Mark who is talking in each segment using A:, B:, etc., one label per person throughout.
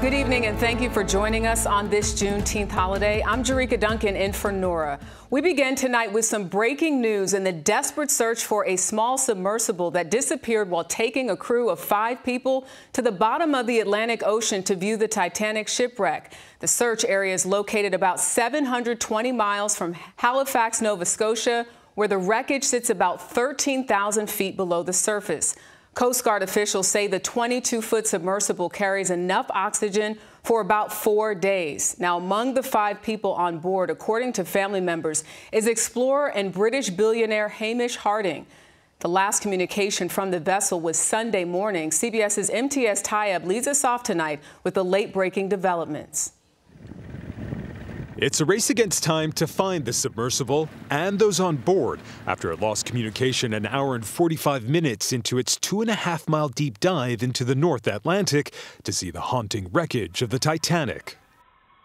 A: Good evening and thank you for joining us on this Juneteenth holiday. I'm Jerika Duncan in for Norah. We begin tonight with some breaking news in the desperate search for a small submersible that disappeared while taking a crew of 5 people to the bottom of the Atlantic Ocean to view the Titanic shipwreck. The search area is located about 720 miles from Halifax, Nova Scotia, where the wreckage sits about 13,000 feet below the surface. Coast Guard officials say the 22-foot submersible carries enough oxygen for about 4 days. Now, among the 5 people on board, according to family members, is explorer and British billionaire Hamish Harding. The last communication from the vessel was Sunday morning. CBS's Imtiaz Tyab leads us off tonight with the late-breaking developments.
B: It's a race against time to find the submersible and those on board after it lost communication an hour and 45 minutes into its 2.5-mile deep dive into the North Atlantic to see the haunting wreckage of the Titanic.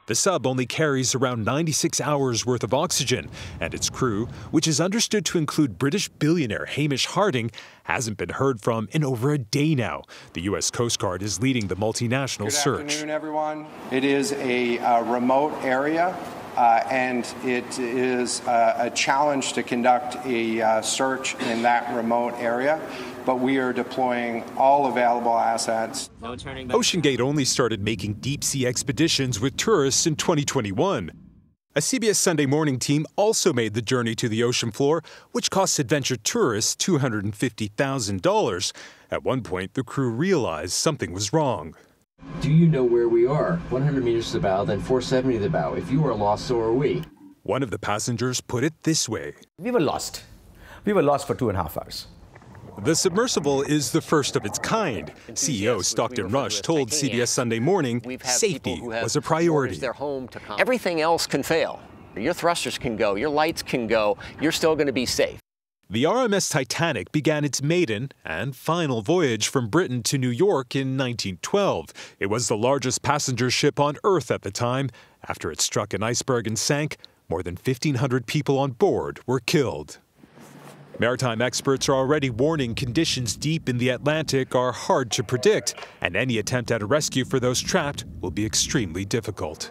B: The sub only carries around 96 hours worth of oxygen, and its crew, which is understood to include British billionaire Hamish Harding, hasn't been heard from in over a day now. The U.S. Coast Guard is leading the multinational search.
C: Good afternoon, everyone. It is a remote area, and it is a challenge to conduct a search in that remote area. But we are deploying all available assets.
B: OceanGate only started making deep-sea expeditions with tourists in 2021. A CBS Sunday Morning team also made the journey to the ocean floor, which costs adventure tourists $250,000. At one point, the crew realized something was wrong.
D: Do you know where we are? 100 meters to the bow, then 470 to the bow. If you are lost, so are we.
B: One of the passengers put it this way.
E: We were lost. We were lost for 2.5 hours.
B: The submersible is the first of its kind. CEO Stockton Rush told CBS Sunday Morning safety was a priority.
F: Everything else can fail. Your thrusters can go, your lights can go, you're still going to be safe.
B: The RMS Titanic began its maiden and final voyage from Britain to New York in 1912. It was the largest passenger ship on Earth at the time. After it struck an iceberg and sank, more than 1,500 people on board were killed. Maritime experts are already warning conditions deep in the Atlantic are hard to predict, and any attempt at a rescue for those trapped will be extremely difficult.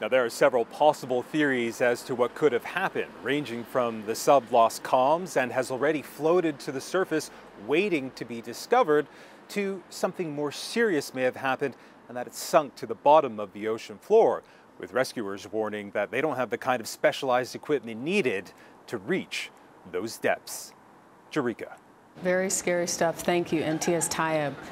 G: Now, there are several possible theories as to what could have happened, ranging from the sub lost comms and has already floated to the surface waiting to be discovered, to something more serious may have happened and that it sunk to the bottom of the ocean floor, with rescuers warning that they don't have the kind of specialized equipment needed to reach those depths. Jerika.
A: Very scary stuff. Thank you, Imtiaz Tyab.